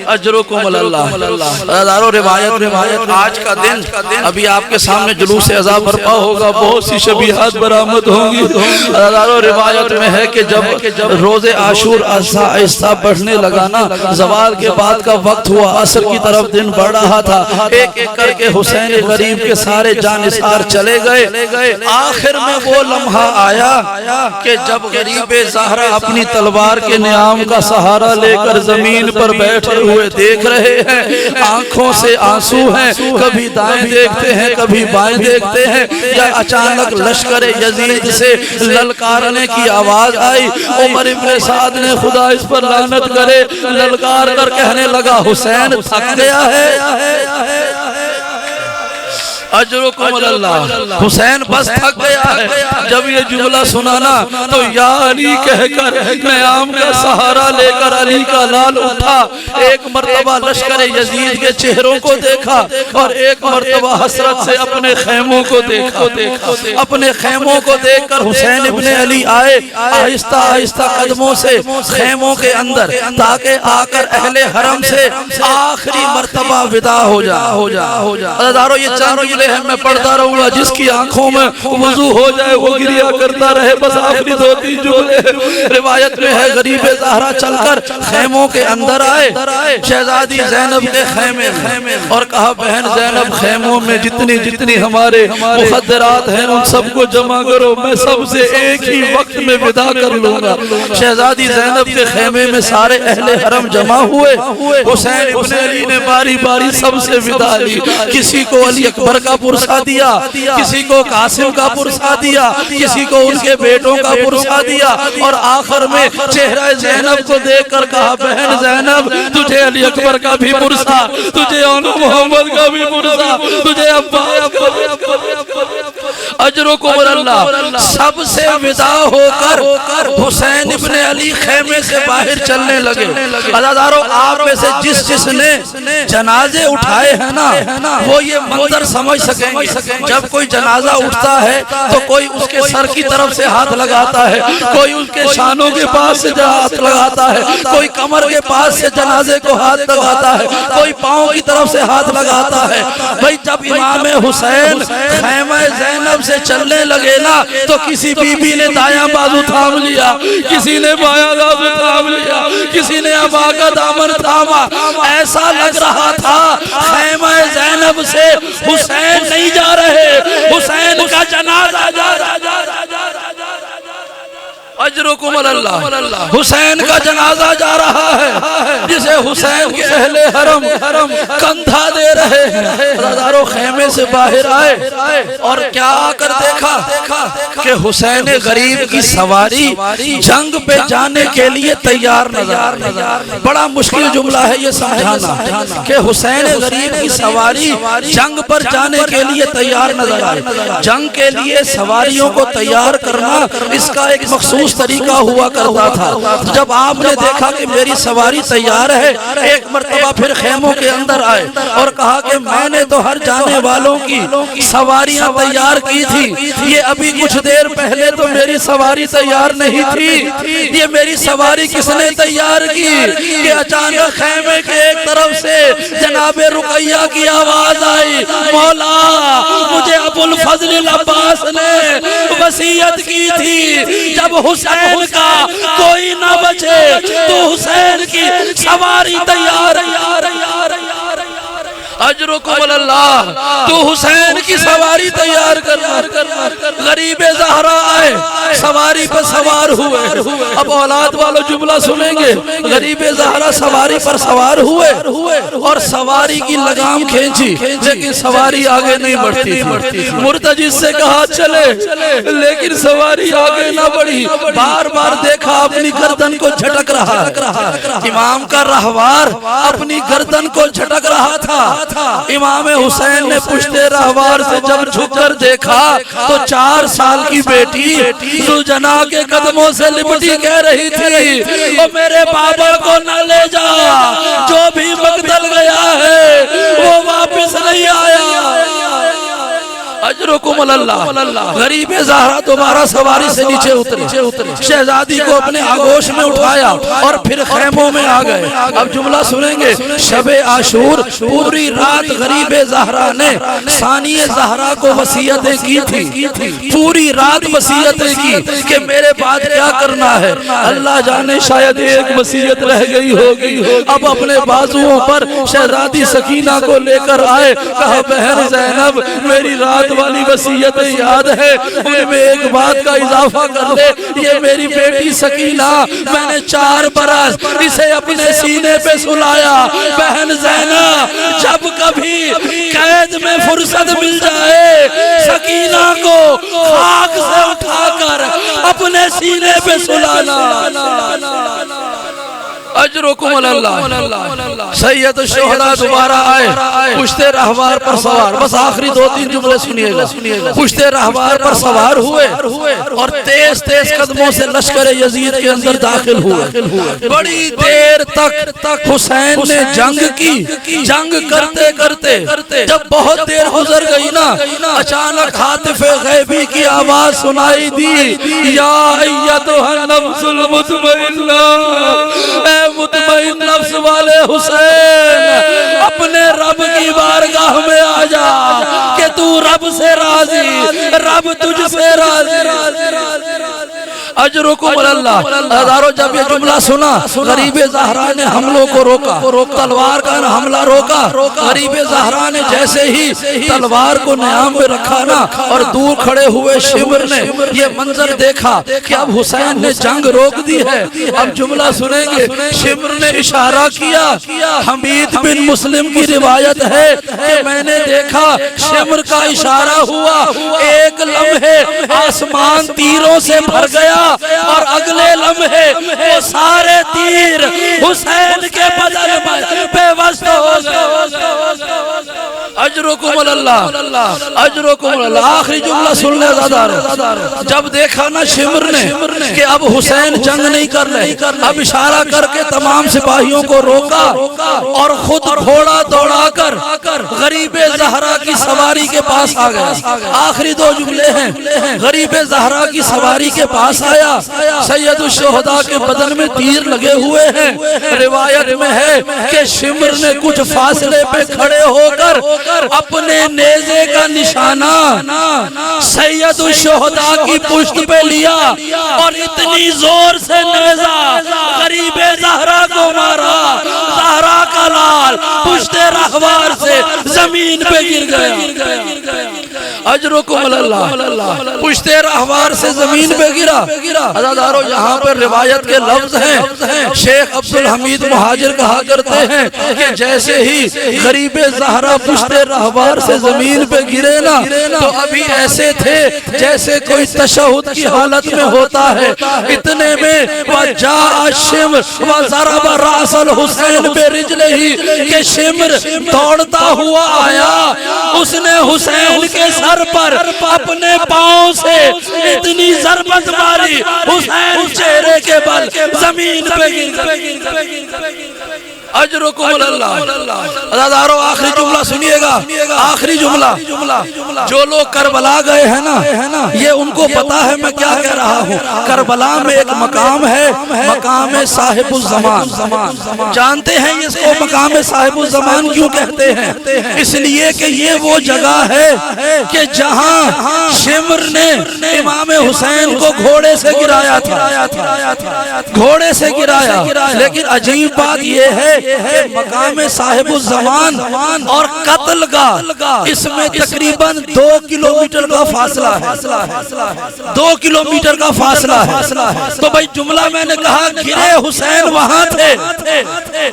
اجرکم اللہ۔ روایت آج کا دن ابھی آپ کے سامنے جلوس عزا برپا ہوگا، بہت سی شبیہات برآمد ہوں گی۔ روایت میں ہے کہ جب روز عاشور آہستہ بڑھنے لگا نا، زوال کے بعد کا وقت ہوا، عصر کی طرف دن بڑھ رہا تھا، ایک ایک کر کے حسین غریب کے سارے جانثار چلے گئے، آخر میں وہ لمحہ آیا کہ جب غریب زہرا اپنی تلوار کے نیام کا سہارا لے کر زمین پر بیٹھے ہوئے دیکھ رہے ہیں، آنکھوں سے آنسو ہیں، کبھی دائیں دیکھتے ہیں کبھی بائیں دیکھتے ہیں، یا اچانک لشکر یزید سے للکارنے کی آواز آئی، عمر ابن سعد نے خدا اس پر لعنت کرے للکار کر کہنے لگا حسین تھک گیا ہے۔ اجرکم اللہ، حسین بس تھک گیا ہے۔ جب یہ جملہ سنانا تو یا علی کہہ کر نیام کا سہارا لے کر علی کا لال اٹھا، ایک مرتبہ لشکر یزید کے چہروں کو دیکھا اور ایک مرتبہ حسرت سے اپنے خیموں کو دیکھا۔ اپنے خیموں کو دیکھ کر حسین ابن علی آئے آہستہ آہستہ قدموں سے خیموں کے اندر، تاکہ آ کر اہل حرم سے آخری مرتبہ ودا ہو جا۔ عزیزارو یہ چند میں پڑھتا رہوں گا، جس کی آنکھوں میں وضو ہو جائے وہ گریا کرتا رہے، بس آخری 2-3 جملے۔ روایت میں ہے غریب زہرا چل کر خیموں کے اندر آئے، شہزادی زینب کے خیمے میں، اور کہا بہن زینب خیموں میں جتنی ہمارے مخدرات ہیں ان سب کو جمع کرو، میں سب سے ایک ہی وقت میں ودا کر لوں گا۔ شہزادی زینب کے خیمے میں سارے اہل حرم جمع ہوئے، حسین ابن علی نے باری باری سب سے ودا لی، کسی کو علی اکبر کا پرسا دیا، کسی کو قاسم کا پرسا دیا، کسی کو ان کے بیٹوں کا پرسا دیا، اور آخر میں چہرہ زینب کو دیکھ کر کہا بہن زینب تجھے علی اکبر کا بھی پرسا، تجھے محمد کا بھی پرسا، تجھے عباس کا بھی پرسا۔ اجرکم اللہ۔ سب سے ودا ہو کر حسین ابن علی خیمے سے باہر چلنے لگے۔ عزیزارو آپ میں سے جس نے جنازے اٹھائے ہیں نا وہ یہ منظر سمجھ سکیں گے، جب کوئی جنازہ اٹھتا ہے تو کوئی اس کے سر کی طرف سے ہاتھ لگاتا ہے، کوئی اس کے شانوں کے پاس سے ہاتھ لگاتا ہے، کوئی کمر کے پاس سے جنازے کو ہاتھ لگاتا ہے، کوئی پاؤں کی طرف سے ہاتھ لگاتا ہے۔ بھئی جب امام حسین خیمہ زینب سے چلنے لگے نا تو کسی بی بی نے دایاں بازو تھام لیا، کسی نے بایاں بازو تھام لیا، کسی نے ابا کا دامن تھاما، ایسا لگ رہا تھا خیمہ زینب سے حسین نہیں جا رہے، حسین کا جنازہ اجرکم اللہ، حسین کا جنازہ جا رہا ہے جسے حسین کے اہل حرم کندھا دے رہے ہیں۔ ہزاروں خیمے سے باہر آئے اور کیا آ کر دیکھا کہ حسین غریب کی سواری جنگ پہ جانے کے لیے تیار نظر۔ بڑا مشکل جملہ ہے یہ سمجھانا کہ حسین غریب کی سواری جنگ پر جانے کے لیے تیار نظر آئے۔ جنگ کے لیے سواریوں کو تیار کرنا اس کا ایک مخصوص طریقہ ہوا کرتا تھا۔ جب آپ نے دیکھا کہ میری سواری تیار ہے، ایک مرتبہ پھر خیموں کے اندر آئے اور کہا کہ میں نے تو ہر جانے والوں کی سواریاں تیار کی تھی، یہ ابھی کچھ دیر پہلے تو میری سواری تیار نہیں تھی، یہ میری سواری کس نے تیار کی؟ کہ اچانک خیمے کے ایک طرف سے جناب رقیہ کی آواز آئی، مولا مجھے ابو الفضل العباس نے وصیت کی تھی جب حسین کا کوئی نہ بچے تو حسین کی سواری تیار۔ اجرکم اللہ، تو حسین کی سواری تیار کرنا۔ غریب زہرا آئے، سواری پر سوار ہوئے۔ اب اولاد والوں جملہ سنیں گے، غریب زہرا سواری پر سوار ہوئے اور سواری کی لگام کھینچی، لیکن سواری آگے نہیں بڑھتی۔ مرتجز سے کہا چلے، لیکن سواری آگے نہ بڑھی۔ بار بار دیکھا اپنی گردن کو جھٹک رہا، امام کا رہوار اپنی گردن کو جھٹک رہا تھا۔ امام حسین نے پشت رہوار سے جب جھک کر دیکھا تو 4 سال کی بیٹی ذوالجنا کے قدموں سے لپٹی کہہ رہی تھی، او میرے بابا کو نہ لے جا، جو بھی مقتل گیا ہے وہ واپس نہیں آیا۔ اجرکم اللہ، غریب زہرا دوبارہ سواری سے نیچے اترے، شہزادی کو اپنے آغوش میں اٹھایا اور پھر خیموں میں آ گئے۔ اب جملہ سنیں گے، شب عاشور پوری رات غریب زہرا نے ثانی زہرا کو وصیتیں کی تھی، پوری رات وصیتیں کی کہ میرے بعد کیا کرنا ہے۔ اللہ جانے شاید ایک وصیت رہ گئی ہوگی۔ اب اپنے بازوؤں پر شہزادی سکینہ کو لے کر آئے، کہا بہن زینب میری رات والی وصیتیں یاد ہے، ان میں ایک بات کا اضافہ کر لے، یہ میری بیٹی سکینہ میں نے 4 برس اسے اپنے سینے پہ سلایا۔ بہن زینب جب کبھی قید میں فرصت مل جائے سکینہ کو خاک سے اٹھا کر اپنے سینے پہ سلانا۔ اجرکم اللہ، سید الشہداء دوبارہ آئے، پشت رہوار پر سوار، بس آخری 2-3 جملے سنیے گا، پشت رہوار پر سوار ہوئے اور تیز تیز قدموں سے لشکر یزید کے اندر داخل ہوئے۔ بڑی دیر تک حسین نے جنگ کی، جنگ کرتے کرتے جب بہت دیر گزر گئی نا، اچانک ہاتف غیبی کی آواز سنائی دی، یا ایتھا النفس المطمئنہ، اے مطمئن نفس والے حسین اپنے رب کی بارگاہ میں آ جا کہ تو رب سے راضی، رب تجھ سے راضی۔ اجرکم اللہ، ہزاروں جب یہ جملہ سنا غریب زہرا نے حملوں کو روکا، تلوار کا حملہ روکا۔ غریب زہرا نے جیسے ہی تلوار کو نیام میں رکھا نا اور دور کھڑے ہوئے شمر نے یہ منظر دیکھا کہ اب حسین نے جنگ روک دی ہے۔ اب جملہ سنیں گے، شمر نے اشارہ کیا، حمید بن مسلم کی روایت ہے کہ میں نے دیکھا شمر کا اشارہ ہوا، ایک لمحے آسمان تیروں سے بھر گیا اور اگلے لمحے وہ سارے تیر حسین کے بدن میں بے وسط ہو گئے۔ اجرکم اللہ، اجرکم اللہ۔ آخری جملہ سننے زیادہ، جب دیکھا نا شمر نے کہ اب حسین جنگ نہیں کر رہے، اب اشارہ کر کے تمام سپاہیوں کو روکا اور خود گھوڑا دوڑا کر غریب زہرا کی سواری کے پاس آ گیا۔ آخری 2 جملے ہیں، غریب زہرا کی سواری کے پاس آیا، سید الشہداء کے بدن میں تیر لگے ہوئے ہیں۔ روایت میں ہے کہ شمر نے کچھ فاصلے پہ کھڑے ہو کر اپنے نیزے کا نشانہ سید الشہداء کی پشت پہ لیا اور اتنی زور سے نیزہ غریب زہرا کو مارا، زہرا کا لاش لال پشت رہوار سے زمین پہ گر گیا اجرکم اللہ پشت رہوار سے زمین پہ گرا عزادارو یہاں پر روایت کے لفظ ہیں شیخ عبدالحمید مہاجر کہا کرتے ہیں کہ جیسے ہی غریب زہرا پشت رہوار سے زمین پہ گرے نا تو ابھی ایسے تھے جیسے کوئی تشہد کی حالت میں ہوتا ہے اتنے میں وَجَاءَ الشِّمْرُ وَضَرَبَ رَأْسَ الْحُسَيْنِ بِرِجْلِهِ کہ شمر دوڑتا ہوا آیا اس نے حسین کے سر پر اپنے پاؤں سے اتنی ضربت ماری حسین چہرے کے بل زمین پہ گر اجرکم اللہ عزادارو آخری جملہ سنیے گا آخری جملہ جو لوگ کربلا گئے ہیں نا یہ ان کو پتا ہے میں کیا کہہ رہا ہوں کربلا میں ایک مقام ہے مقام صاحب الزمان جانتے ہیں اس کو مقام صاحب الزمان کیوں کہتے ہیں اس لیے کہ یہ وہ جگہ ہے کہ جہاں شمر نے امام حسین کو گھوڑے سے گرایا تھا گھوڑے سے گرایا لیکن عجیب بات یہ ہے کہ مقام صاحب الزمان اور قتل کا اس میں تقریباً 2 کلومیٹر کا فاصلہ ہے 2 کلومیٹر کا فاصلہ ہے تو بھائی جملہ میں نے کہا گرے حسین وہاں تھے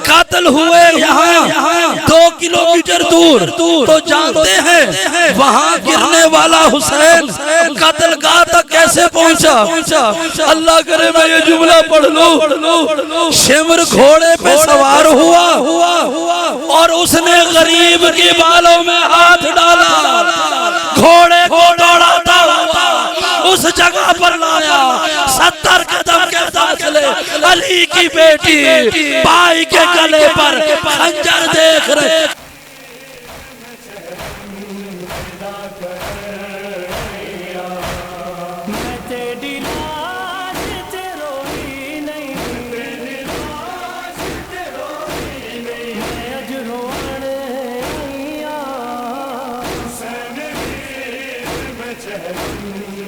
قتل ہوئے یہاں 2 کلومیٹر دور تو جانتے ہیں وہاں گرنے والا حسین قتل گاہ تک کیسے پہنچا اللہ کرے میں یہ جملہ پڑھ لوں شمر گھوڑے پہ سوار ہوا اور اس نے غریب کے بالوں میں ہاتھ ڈالا گھوڑے کو دوڑاتا ہوا اس جگہ پر لایا 70 قدم کے فاصلے علی کی بیٹی بھائی کے گلے پر خنجر دیکھ رہے چہر